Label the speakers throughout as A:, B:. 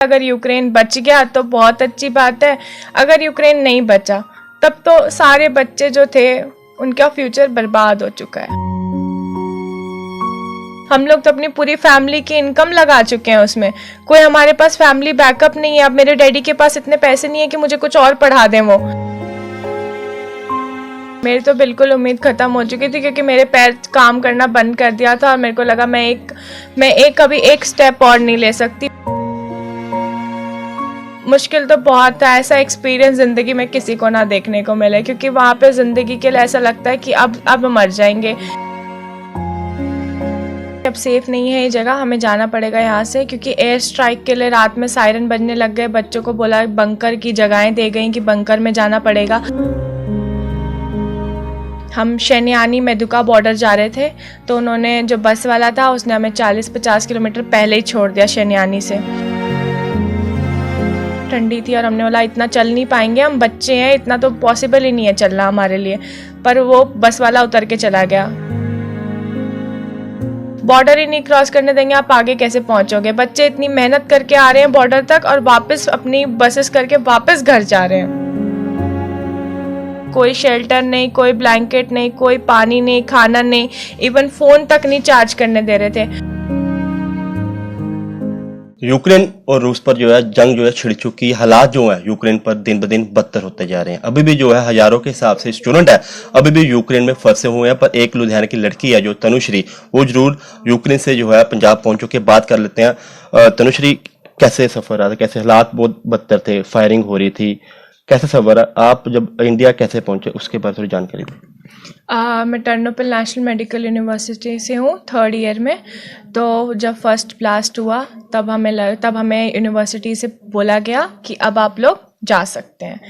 A: अगर यूक्रेन बच गया तो बहुत अच्छी बात है, अगर यूक्रेन नहीं बचा तब तो सारे बच्चे जो थे उनका फ्यूचर बर्बाद हो चुका है। हम लोग तो अपनी पूरी फैमिली की इनकम लगा चुके हैं उसमें, कोई हमारे पास फैमिली बैकअप नहीं है। अब मेरे डैडी के पास इतने पैसे नहीं है कि मुझे कुछ और पढ़ा दें वो। मेरी तो बिल्कुल उम्मीद ख़त्म हो चुकी थी क्योंकि मेरे पैर काम करना बंद कर दिया था और मेरे को लगा मैं कभी एक स्टेप और नहीं ले सकती। मुश्किल तो बहुत था, ऐसा एक्सपीरियंस ज़िंदगी में किसी को ना देखने को मिले, क्योंकि वहाँ पे ज़िंदगी के लिए ऐसा लगता है कि अब मर जाएंगे। अब सेफ नहीं है ये जगह, हमें जाना पड़ेगा यहाँ से, क्योंकि एयर स्ट्राइक के लिए रात में सायरन बजने लग गए। बच्चों को बोला बंकर की जगहें दे गई कि बंकर में जाना पड़ेगा। हम शनियानी मेदुका बॉर्डर जा रहे थे तो उन्होंने, जो बस वाला था उसने हमें 40-50 किलोमीटर पहले ही छोड़ दिया शनियानी से। ठंडी थी और हमने बोला इतना चल नहीं पाएंगे, हम बच्चे हैं, इतना तो पॉसिबल ही नहीं है चलना हमारे लिए। पर वो बस वाला उतर के चला गया। बॉर्डर ही नहीं क्रॉस करने देंगे, आप आगे कैसे पहुंचोगे? बच्चे इतनी मेहनत करके आ रहे हैं बॉर्डर तक और वापस अपनी बसेस करके वापस घर जा रहे हैं। कोई शेल्टर नहीं, कोई ब्लैंकेट नहीं, कोई पानी नहीं, खाना नहीं, इवन फोन तक नहीं चार्ज करने दे रहे थे।
B: यूक्रेन और रूस पर जो है जंग जो है छिड़ चुकी, हालात जो है यूक्रेन पर दिन ब दिन बदतर होते जा रहे हैं। अभी भी जो है हजारों के हिसाब से स्टूडेंट है अभी भी यूक्रेन में फंसे हुए हैं। पर एक लुधियाना की लड़की है जो तनुश्री, वो जरूर यूक्रेन से जो है पंजाब पहुंच चुके। बात कर लेते हैं तनुश्री, कैसे सफर रहा था, कैसे हालात बहुत बदतर थे, फायरिंग हो रही थी, कैसे सफर आप जब इंडिया कैसे पहुंचे उसके बारे में थोड़ी जानकारी दें।
A: मैं टर्नोपिल नेशनल मेडिकल यूनिवर्सिटी से हूँ, 3rd ईयर में। तो जब फर्स्ट ब्लास्ट हुआ तब हमें यूनिवर्सिटी से बोला गया कि अब आप लोग जा सकते हैं।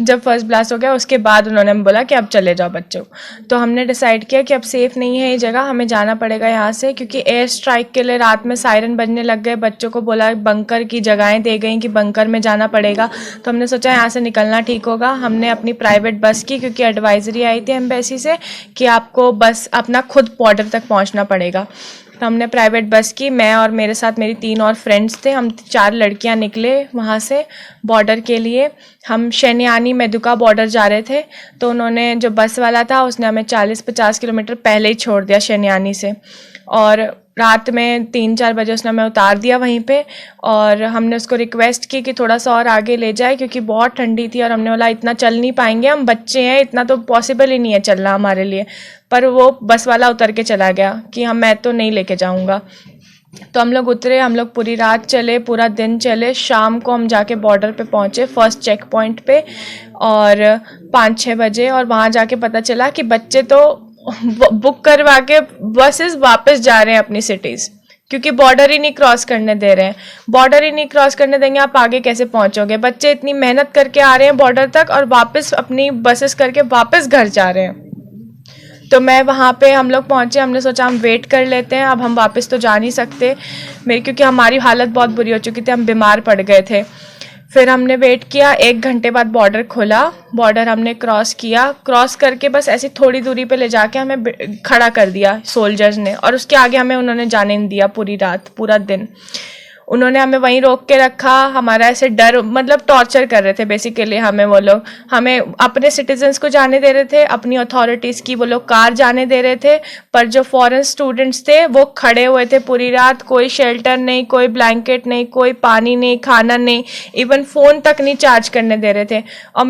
A: जब फर्स्ट ब्लास्ट हो गया उसके बाद उन्होंने हमें बोला कि अब चले जाओ बच्चों। तो हमने डिसाइड किया कि अब सेफ़ नहीं है ये जगह, हमें जाना पड़ेगा यहाँ से, क्योंकि एयर स्ट्राइक के लिए रात में सायरन बजने लग गए। बच्चों को बोला बंकर की जगहें दे गई कि बंकर में जाना पड़ेगा। तो हमने सोचा यहाँ से निकलना ठीक होगा। हमने अपनी प्राइवेट बस की, क्योंकि एडवाइजरी आई थी एम्बेसी से कि आपको बस अपना खुद बॉर्डर तक पहुँचना पड़ेगा। तो हमने प्राइवेट बस की, मैं और मेरे साथ मेरी 3 और फ्रेंड्स थे, हम 4 लड़कियां निकले वहाँ से बॉर्डर के लिए। हम शनियानी मेदुका बॉर्डर जा रहे थे तो उन्होंने, जो बस वाला था उसने हमें 40-50 किलोमीटर पहले ही छोड़ दिया शनियानी से, और रात में 3-4 बजे उसने हमें उतार दिया वहीं पे। और हमने उसको रिक्वेस्ट की कि थोड़ा सा और आगे ले जाए, क्योंकि बहुत ठंडी थी और हमने बोला इतना चल नहीं पाएंगे, हम बच्चे हैं, इतना तो पॉसिबल ही नहीं है चलना हमारे लिए। पर वो बस वाला उतर के चला गया कि मैं तो नहीं लेके जाऊँगा। तो हम लोग उतरे, हम लोग पूरी रात चले, पूरा दिन चले। शाम को हम जाके बॉर्डर पे पहुँचे, फर्स्ट चेक पॉइंट पे, और 5-6 बजे। और वहाँ जाके पता चला कि बच्चे तो बुक करवा के बसेस वापस जा रहे हैं अपनी सिटीज़, क्योंकि बॉर्डर ही नहीं क्रॉस करने दे रहे हैं। बॉर्डर ही नहीं क्रॉस करने देंगे, आप आगे कैसे पहुंचोगे? बच्चे इतनी मेहनत करके आ रहे हैं बॉर्डर तक और वापस अपनी बसेस करके वापस घर जा रहे हैं। तो मैं वहाँ पे, हम लोग पहुँचे, हमने सोचा हम वेट कर लेते हैं, अब हम वापस तो जा नहीं सकते क्योंकि हमारी हालत बहुत बुरी हो चुकी थी, हम बीमार पड़ गए थे। फिर हमने वेट किया, 1 घंटे बाद बॉर्डर खुला। बॉर्डर हमने क्रॉस किया, क्रॉस करके बस ऐसी थोड़ी दूरी पे ले जाके हमें खड़ा कर दिया सोल्जर्स ने, और उसके आगे हमें उन्होंने जाने नहीं दिया। पूरी रात, पूरा दिन उन्होंने हमें वहीं रोक के रखा। हमारा ऐसे डर, मतलब टॉर्चर कर रहे थे बेसिकली हमें वो लोग। हमें अपने सिटीजन्स को जाने दे रहे थे, अपनी अथॉरिटीज़ की वो लोग कार जाने दे रहे थे, पर जो फॉरेन स्टूडेंट्स थे वो खड़े हुए थे पूरी रात। कोई शेल्टर नहीं, कोई ब्लैंकेट नहीं, कोई पानी नहीं, खाना नहीं, इवन फ़ोन तक नहीं चार्ज करने दे रहे थे। और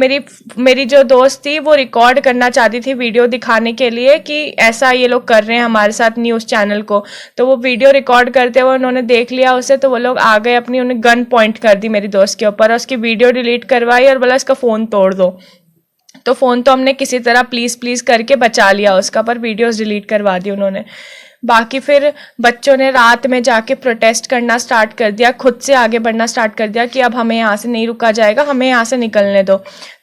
A: मेरी जो दोस्त थी वो रिकॉर्ड करना चाहती थी, वीडियो दिखाने के लिए कि ऐसा ये लोग कर रहे हैं हमारे साथ न्यूज़ चैनल को। तो वो वीडियो रिकॉर्ड करते हुए उन्होंने देख लिया उसे, तो वो लोग आ गए, अपनी उन्हें गन पॉइंट कर दी मेरी दोस्त के ऊपर और उसकी वीडियो डिलीट करवाई और बोला इसका फ़ोन तोड़ दो। तो फ़ोन तो हमने किसी तरह प्लीज़ करके बचा लिया उसका, पर वीडियोस डिलीट करवा दी उन्होंने। बाकी फिर बच्चों ने रात में जाके प्रोटेस्ट करना स्टार्ट कर दिया, खुद से आगे बढ़ना स्टार्ट कर दिया कि अब हमें यहाँ से नहीं रुका जाएगा, हमें यहाँ से निकलने दो।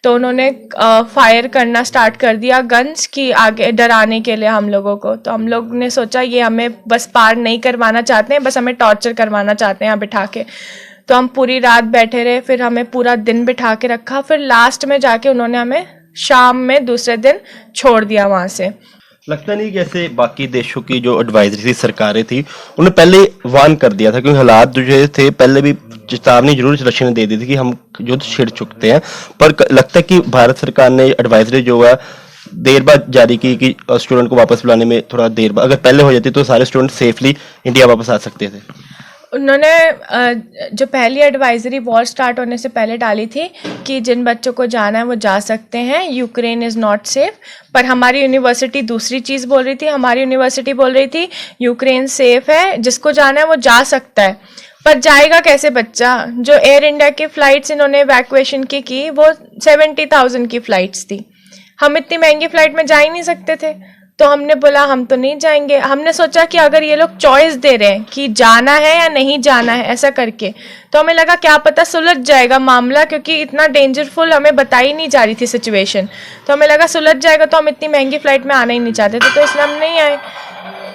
A: तो उन्होंने फायर करना स्टार्ट कर दिया गन्स की, आगे डराने के लिए हम लोगों को। तो हम लोग ने सोचा ये हमें बस पार नहीं करवाना चाहते हैं, बस हमें टॉर्चर करवाना चाहते हैं यहाँ बिठा के। तो हम पूरी रात बैठे रहे, फिर हमें पूरा दिन बिठा के रखा, फिर लास्ट में जाके उन्होंने हमें शाम में दूसरे दिन छोड़ दिया वहाँ से।
B: लगता नहीं जैसे बाकी देशों की जो एडवाइजरी थी, सरकारें थी, उन्होंने पहले वार्न कर दिया था, क्योंकि हालात जो थे पहले भी चेतावनी जरूर रशिया ने दे दी थी कि हम युद्ध छिड़ चुकते हैं, पर लगता है कि भारत सरकार ने एडवाइजरी जो है देर बाद जारी की कि स्टूडेंट को वापस बुलाने में थोड़ा देर बाद, अगर पहले हो जाती तो सारे स्टूडेंट सेफली इंडिया वापस आ सकते थे।
A: उन्होंने जो पहली एडवाइजरी वॉर स्टार्ट होने से पहले डाली थी कि जिन बच्चों को जाना है वो जा सकते हैं, यूक्रेन इज़ नॉट सेफ। पर हमारी यूनिवर्सिटी दूसरी चीज़ बोल रही थी, हमारी यूनिवर्सिटी बोल रही थी यूक्रेन सेफ है, जिसको जाना है वो जा सकता है। पर जाएगा कैसे बच्चा? जो एयर इंडिया की फ़्लाइट्स इन्होंने इवैक्यूएशन की वो 70,000 की फ़्लाइट्स थी। हम इतनी महंगी फ़्लाइट में जा ही नहीं सकते थे, तो हमने बोला हम तो नहीं जाएंगे। हमने सोचा कि अगर ये लोग चॉइस दे रहे हैं कि जाना है या नहीं जाना है ऐसा करके, तो हमें लगा क्या पता सुलझ जाएगा मामला, क्योंकि इतना डेंजरफुल हमें बताई नहीं जा रही थी सिचुएशन। तो हमें लगा सुलझ जाएगा, तो हम इतनी महंगी फ़्लाइट में आना ही नहीं चाहते थे, तो इसलिए हम नहीं आए।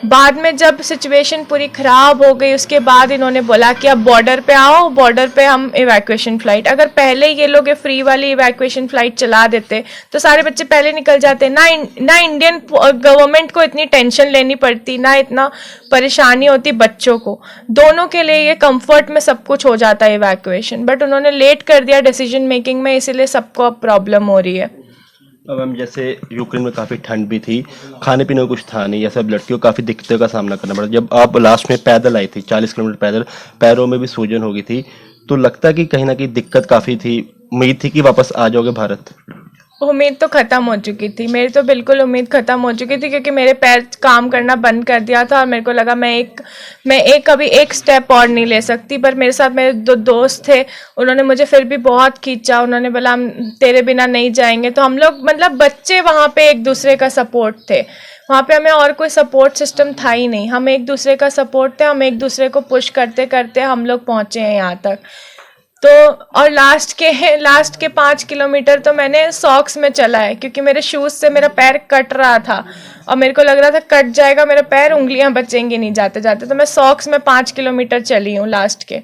A: बाद में जब सिचुएशन पूरी ख़राब हो गई उसके बाद इन्होंने बोला कि अब बॉर्डर पे आओ, बॉर्डर पे हम इवैक्यूएशन फ़्लाइट। अगर पहले ये लोग फ्री वाली इवैक्यूएशन फ़्लाइट चला देते तो सारे बच्चे पहले निकल जाते। ना इंडियन गवर्नमेंट को इतनी टेंशन लेनी पड़ती, ना इतना परेशानी होती बच्चों को, दोनों के लिए ये कंफर्ट में सब कुछ हो जाता है इवैक्यूएशन। बट उन्होंने लेट कर दिया डिसीजन मेकिंग में, इसीलिए सबको अब प्रॉब्लम हो रही है।
B: अब हम जैसे यूक्रेन में काफ़ी ठंड भी थी, खाने पीने को कुछ था नहीं, या सब लड़कियों को काफ़ी दिक्कतों का सामना करना पड़ा। जब आप लास्ट में पैदल आई थी 40 किलोमीटर पैदल, पैरों में भी सूजन हो गई थी, तो लगता कि कहीं ना कहीं दिक्कत काफ़ी थी। उम्मीद थी कि वापस आ जाओगे भारत?
A: उम्मीद तो ख़त्म हो चुकी थी, मेरी तो बिल्कुल उम्मीद ख़त्म हो चुकी थी, क्योंकि मेरे पैर काम करना बंद कर दिया था और मेरे को लगा मैं कभी एक स्टेप और नहीं ले सकती। पर मेरे साथ मेरे दो दोस्त थे, उन्होंने मुझे फिर भी बहुत खींचा, उन्होंने बोला हम तेरे बिना नहीं जाएंगे। तो हम लोग मतलब बच्चे वहाँ पे एक दूसरे का सपोर्ट थे, वहाँ पे हमें और कोई सपोर्ट सिस्टम था ही नहीं, हम एक दूसरे का सपोर्ट थे, हम एक दूसरे को पुश करते करते हम लोग पहुँचे हैं यहाँ तक। तो और लास्ट के 5 किलोमीटर तो मैंने सॉक्स में चला है, क्योंकि मेरे शूज़ से मेरा पैर कट रहा था और मेरे को लग रहा था कट जाएगा मेरा पैर, उंगलियां बचेंगी नहीं जाते जाते, तो मैं सॉक्स में 5 किलोमीटर चली हूँ लास्ट के।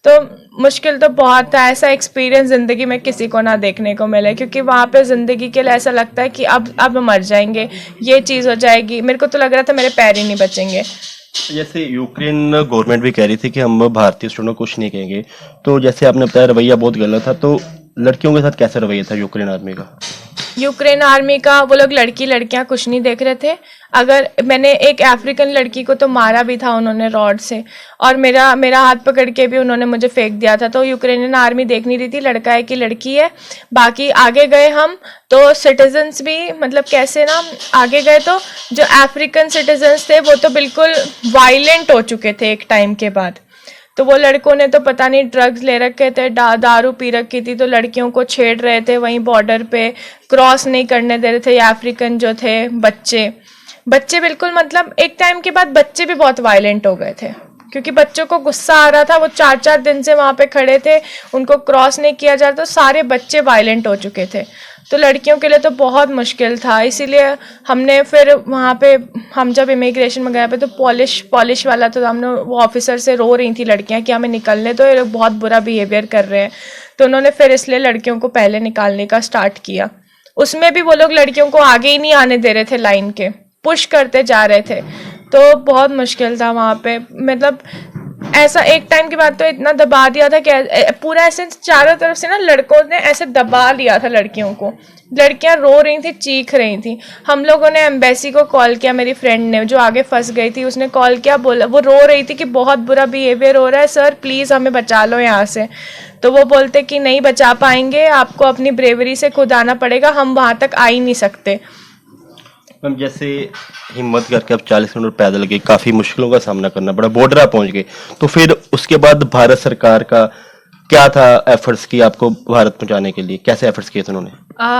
A: तो मुश्किल तो बहुत था, ऐसा एक्सपीरियंस ज़िंदगी में किसी को ना देखने को मिले, क्योंकि वहाँ पे ज़िंदगी के लिए ऐसा लगता है कि अब मर जाएंगे, ये चीज़ हो जाएगी। मेरे को तो लग रहा था मेरे पैर ही नहीं बचेंगे।
B: जैसे यूक्रेन गवर्नमेंट भी कह रही थी कि हम भारतीय स्टूडेंटों को कुछ नहीं कहेंगे, तो जैसे आपने बताया रवैया बहुत गलत था, तो लड़कियों के साथ कैसा रवैया था यूक्रेन आर्मी का?
A: यूक्रेन आर्मी का वो लोग लड़कियां कुछ नहीं देख रहे थे। अगर मैंने एक अफ्रीकन लड़की को तो मारा भी था उन्होंने रॉड से, और मेरा हाथ पकड़ के भी उन्होंने मुझे फेंक दिया था। तो यूक्रेनियन आर्मी देख नहीं रही थी लड़का है कि लड़की है। बाकी आगे गए हम तो सिटीजन्स भी मतलब कैसे ना आगे गए, तो जो अफ्रीकन सिटीजन्स थे वो तो बिल्कुल वायलेंट हो चुके थे एक टाइम के बाद। तो वो लड़कों ने तो पता नहीं ड्रग्स ले रखे थे, दारू पी रखी थी, तो लड़कियों को छेड़ रहे थे, वहीं बॉर्डर पे क्रॉस नहीं करने दे रहे थे। ये अफ्रीकन जो थे बच्चे बिल्कुल मतलब एक टाइम के बाद बच्चे भी बहुत वायलेंट हो गए थे, क्योंकि बच्चों को गुस्सा आ रहा था। वो 4-4 दिन से वहाँ पे खड़े थे, उनको क्रॉस नहीं किया जा रहा, तो सारे बच्चे वायलेंट हो चुके थे। तो लड़कियों के लिए तो बहुत मुश्किल था। इसीलिए हमने फिर वहाँ पे हम जब इमिग्रेशन में गए पे तो पॉलिश वाला, तो हमने वो ऑफिसर से रो रही थी लड़कियाँ कि हमें निकलने दो, ये लोग बहुत बुरा बिहेवियर कर रहे हैं। तो उन्होंने फिर इसलिए लड़कियों को पहले निकालने का स्टार्ट किया। उसमें भी वो लोग लड़कियों को आगे ही नहीं आने दे रहे थे, लाइन के पुश करते जा रहे थे। तो बहुत मुश्किल था वहाँ पे। मतलब ऐसा एक टाइम के बाद तो इतना दबा दिया था कि पूरा ऐसे चारों तरफ से ना लड़कों ने ऐसे दबा लिया था लड़कियों को। लड़कियां रो रही थी, चीख रही थी। हम लोगों ने एम्बेसी को कॉल किया, मेरी फ्रेंड ने जो आगे फंस गई थी उसने कॉल किया, बोला वो रो रही थी कि बहुत बुरा बिहेवियर हो रहा है सर, प्लीज़ हमें बचा लो यहाँ से। तो वो बोलते कि नहीं बचा पाएंगे, आपको अपनी ब्रेवरी से खुद आना पड़ेगा, हम वहाँ तक आ ही नहीं सकते।
B: मैम जैसे हिम्मत करके अब 40 किलोमीटर पैदल गए, काफ़ी मुश्किलों का सामना करना पड़ा, बॉर्डर आप पहुंच गए, तो फिर उसके बाद भारत सरकार का क्या था एफर्ट्स की आपको भारत पहुंचाने के लिए? कैसे एफर्ट्स किए थे उन्होंने?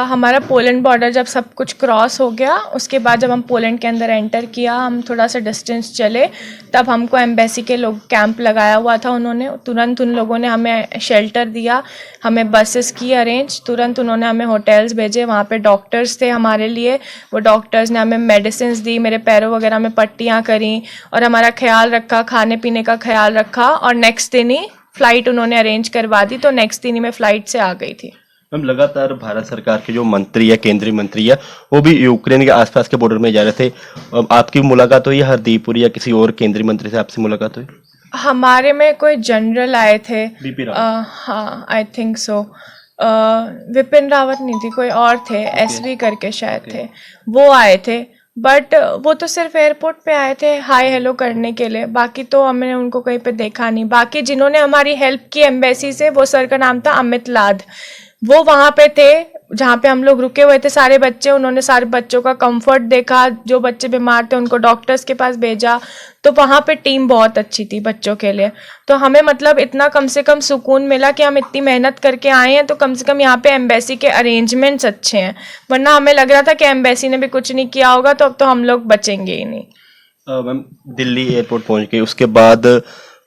A: हमारा पोलैंड बॉर्डर जब सब कुछ क्रॉस हो गया, उसके बाद जब हम पोलैंड के अंदर एंटर किया, हम थोड़ा सा डिस्टेंस चले, तब हमको एम्बेसी के लोग कैंप लगाया हुआ था उन्होंने। तुरंत उन लोगों ने हमें शेल्टर दिया, हमें बसेस की अरेंज, तुरंत उन्होंने हमें होटल्स भेजे। वहाँ पे डॉक्टर्स थे हमारे लिए, वो डॉक्टर्स ने हमें मेडिसिन दी, मेरे पैरों वगैरह में पट्टियाँ करी और हमारा ख्याल रखा, खाने पीने का ख्याल रखा। और नेक्स्ट दिन ही फ़्लाइट उन्होंने अरेंज करवा दी, तो नेक्स्ट दिन ही मैं फ़्लाइट से आ गई थी।
B: मैम लगातार भारत सरकार के जो मंत्री है, केंद्रीय मंत्री है, वो भी यूक्रेन के आसपास के बॉर्डर में जा रहे थे। आपकी मुलाकात हुई हरदीपुर या किसी और केंद्रीय मंत्री से आपसे मुलाकात हुई?
A: हमारे में कोई जनरल आए थे।
B: बीपी
A: हाँ, I think so. Vipin Rawat नहीं थी, कोई और थे, एसवी करके शायद थे, वो आए थे। बट वो तो सिर्फ एयरपोर्ट पे आए थे हाय हेलो करने के लिए, बाकी तो हमने उनको कहीं पे देखा नहीं। बाकी जिन्होंने हमारी हेल्प की एम्बेसी से, वो सर का नाम था अमित लाद, वो वहाँ पे थे जहाँ पे हम लोग रुके हुए थे सारे बच्चे। उन्होंने सारे बच्चों का कंफर्ट देखा, जो बच्चे बीमार थे उनको डॉक्टर्स के पास भेजा। तो वहाँ पे टीम बहुत अच्छी थी बच्चों के लिए। तो हमें मतलब इतना कम से कम सुकून मिला कि हम इतनी मेहनत करके आए हैं, तो कम से कम यहाँ पे एम्बेसी के अरेंजमेंट्स अच्छे हैं। वरना हमें लग रहा था कि एम्बेसी ने भी कुछ नहीं किया होगा, तो अब तो हम लोग बचेंगे ही नहीं।
B: मैम, दिल्ली एयरपोर्ट पहुंच गए, उसके बाद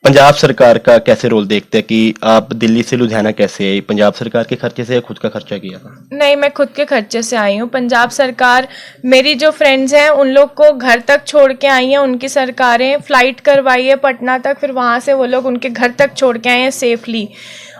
B: पंजाब सरकार का कैसे रोल देखते हैं कि आप दिल्ली से लुधियाना कैसे आई? पंजाब सरकार के खर्चे से या खुद का खर्चा किया था?
A: नहीं, मैं खुद के खर्चे से आई हूँ। पंजाब सरकार, मेरी जो फ्रेंड्स हैं उन लोग को घर तक छोड़ के आई हैं, उनकी सरकारें फ्लाइट करवाई है पटना तक, फिर वहाँ से वो लोग उनके घर तक छोड़ के आए हैं सेफली।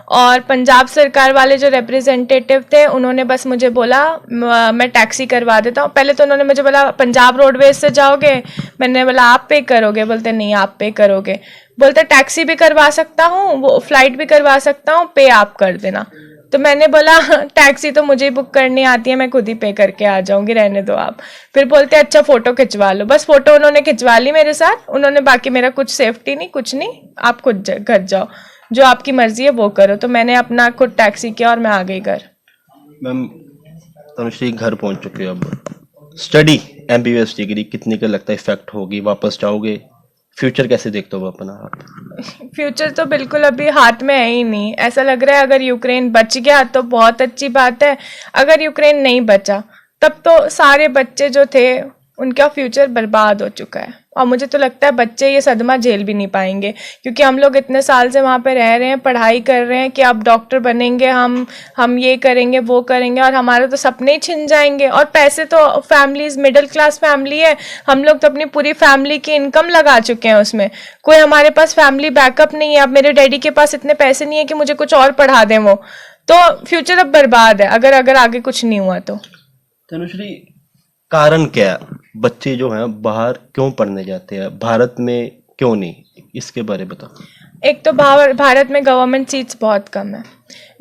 A: और पंजाब सरकार वाले जो रिप्रेजेंटेटिव थे उन्होंने बस मुझे बोला मैं टैक्सी करवा देता हूँ। पहले तो उन्होंने मुझे बोला पंजाब रोडवेज से जाओगे, मैंने बोला आप पे करोगे, बोलते नहीं आप पे करोगे। बोलते टैक्सी भी करवा सकता हूँ, वो फ्लाइट भी करवा सकता हूँ, पे आप कर देना। तो मैंने बोला टैक्सी तो मुझे बुक करनी आती है, मैं खुद ही पे करके आ जाऊंगी, रहने दो आप। फिर बोलते अच्छा फोटो खिंचवा लो। बस फोटो उन्होंने खिंचवा ली मेरे साथ, उन्होंने बाकी मेरा कुछ सेफ्टी नहीं, कुछ नहीं, आप खुद घर जाओ, जो आपकी मर्जी है वो करो। तो मैंने अपना खुद टैक्सी किया और मैं आ गई घर।
B: मैम, तनुश्री घर पहुंच चुके हो, अब स्टडी एमबीबीएस डिग्री कितने का लगता है इफेक्ट होगी? वापस जाओगे? फ्यूचर कैसे देखते हो अपना आप?
A: फ्यूचर तो बिल्कुल अभी हाथ में है ही नहीं। ऐसा लग रहा है अगर यूक्रेन बच गया तो बहुत अच्छी बात है, अगर यूक्रेन नहीं बचा तब तो सारे बच्चे जो थे उनका फ्यूचर बर्बाद हो चुका है। और मुझे तो लगता है बच्चे ये सदमा झेल भी नहीं पाएंगे, क्योंकि हम लोग इतने साल से वहाँ पे रह रहे हैं, पढ़ाई कर रहे हैं कि अब डॉक्टर बनेंगे, हम ये करेंगे वो करेंगे, और हमारे तो सपने ही छिन जाएंगे। और पैसे तो फैमिलीज मिडिल क्लास फैमिली है, हम लोग तो अपनी पूरी फैमिली की इनकम लगा चुके हैं उसमें, कोई हमारे पास फैमिली बैकअप नहीं है। अब मेरे डैडी के पास इतने पैसे नहीं है कि मुझे कुछ और पढ़ा दें वो, तो फ्यूचर अब बर्बाद है अगर आगे कुछ नहीं हुआ तो।
B: तनुश्री, कारण क्या है? बच्चे जो हैं बाहर क्यों पढ़ने जाते हैं, भारत में क्यों नहीं? इसके बारे में बताओ।
A: एक तो भारत में गवर्नमेंट सीट्स बहुत कम है।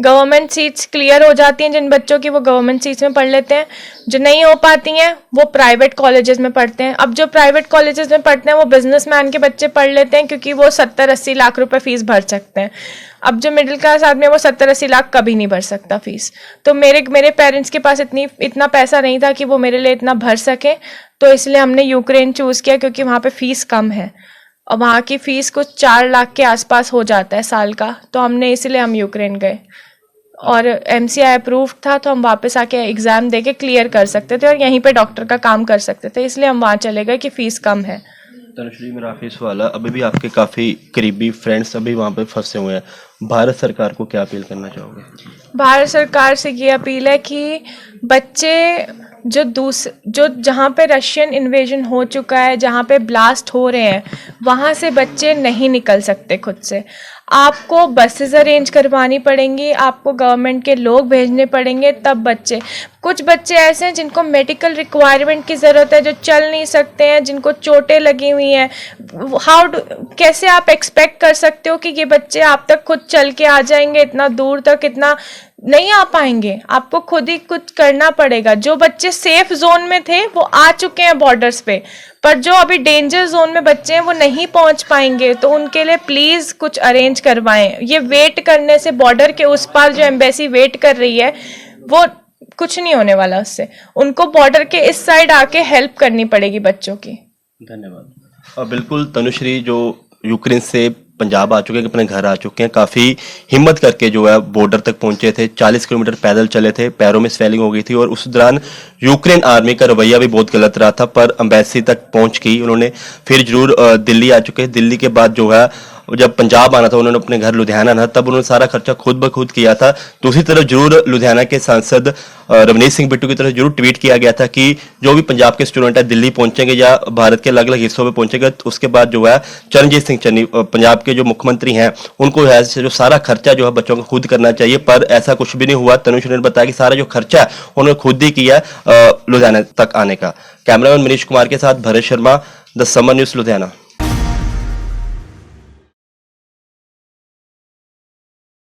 A: गवर्नमेंट सीट्स क्लियर हो जाती हैं जिन बच्चों की, वो गवर्नमेंट सीट्स में पढ़ लेते हैं। जो नहीं हो पाती हैं वो प्राइवेट कॉलेजेस में पढ़ते हैं। अब जो प्राइवेट कॉलेजेस में पढ़ते हैं वो बिजनेसमैन के बच्चे पढ़ लेते हैं, क्योंकि वो 70-80 लाख रुपए फीस भर सकते हैं। अब जो मिडिल क्लास आदमी है वो 70-80 लाख कभी नहीं भर सकता फीस। तो मेरे पेरेंट्स के पास इतना पैसा नहीं था कि वो मेरे लिए इतना भर सके, तो इसलिए हमने यूक्रेन चूज़ किया, क्योंकि वहाँ पे फीस कम है और वहाँ की फीस कुछ 4 लाख के आसपास हो जाता है साल का। तो हमने इसलिए हम यूक्रेन गए, और MCI अप्रूव था, तो हम वापस आके एग्ज़ाम दे के क्लियर कर सकते थे और यहीं पे डॉक्टर का काम कर सकते थे, इसलिए हम वहाँ चले गए कि फ़ीस कम है।
B: तनुश्री, मेरा आखिरी सवाल है, अभी भी आपके काफ़ी करीबी फ्रेंड्स अभी वहाँ पे फंसे हुए हैं, भारत सरकार को क्या अपील करना चाहोगे?
A: भारत सरकार से ये अपील है कि बच्चे जो जहाँ पे रशियन इन्वेजन हो चुका है, जहाँ पे ब्लास्ट हो रहे हैं, वहाँ से बच्चे नहीं निकल सकते खुद से। आपको बसेस अरेंज करवानी पड़ेंगी, आपको गवर्नमेंट के लोग भेजने पड़ेंगे, तब बच्चे। कुछ बच्चे ऐसे हैं जिनको मेडिकल रिक्वायरमेंट की ज़रूरत है, जो चल नहीं सकते हैं, जिनको चोटें लगी हुई हैं। कैसे आप एक्सपेक्ट कर सकते हो कि ये बच्चे आप तक खुद चल के आ जाएंगे? इतना दूर तक इतना नहीं आ पाएंगे, आपको खुद ही कुछ करना पड़ेगा। जो बच्चे सेफ जोन में थे वो आ चुके हैं बॉर्डर्स पे, पर जो अभी डेंजर जोन में बच्चे हैं वो नहीं पहुंच पाएंगे, तो उनके लिए प्लीज़ कुछ अरेंज करवाएं। ये वेट करने से, बॉर्डर के उस पार जो एम्बेसी वेट कर रही है, वो कुछ नहीं होने वाला उससे। उनको बॉर्डर के इस साइड आके हेल्प करनी पड़ेगी बच्चों की।
B: धन्यवाद। और बिल्कुल तनुश्री जो यूक्रेन से पंजाब आ चुके हैं, अपने घर आ चुके हैं, काफ़ी हिम्मत करके जो है बॉर्डर तक पहुंचे थे, 40 किलोमीटर पैदल चले थे, पैरों में स्वेलिंग हो गई थी, और उस दौरान यूक्रेन आर्मी का रवैया भी बहुत गलत रहा था, पर एम्बेसी तक पहुंच गई उन्होंने। फिर जरूर दिल्ली आ चुके हैं, दिल्ली के बाद जो है जब पंजाब आना था, उन्होंने अपने घर लुधियाना आना, तब उन्होंने सारा खर्चा खुद ब खुद किया था। दूसरी तरफ जरूर लुधियाना के सांसद रवनीत सिंह बिट्टू की तरफ जरूर ट्वीट किया गया था कि जो भी पंजाब के स्टूडेंट है दिल्ली पहुंचेंगे या भारत के अलग अलग हिस्सों में पहुंचेंगे, तो उसके बाद जो है चरणजीत सिंह चन्नी पंजाब के जो मुख्यमंत्री हैं उनको है जो सारा खर्चा जो है बच्चों का खुद करना चाहिए, पर ऐसा कुछ भी नहीं हुआ। तनुश्री ने बताया कि सारा जो खर्चा है उन्होंने खुद ही किया लुधियाना तक आने का। कैमरामैन मनीष कुमार के साथ Bharat Sharma, the summer news, Ludhiana.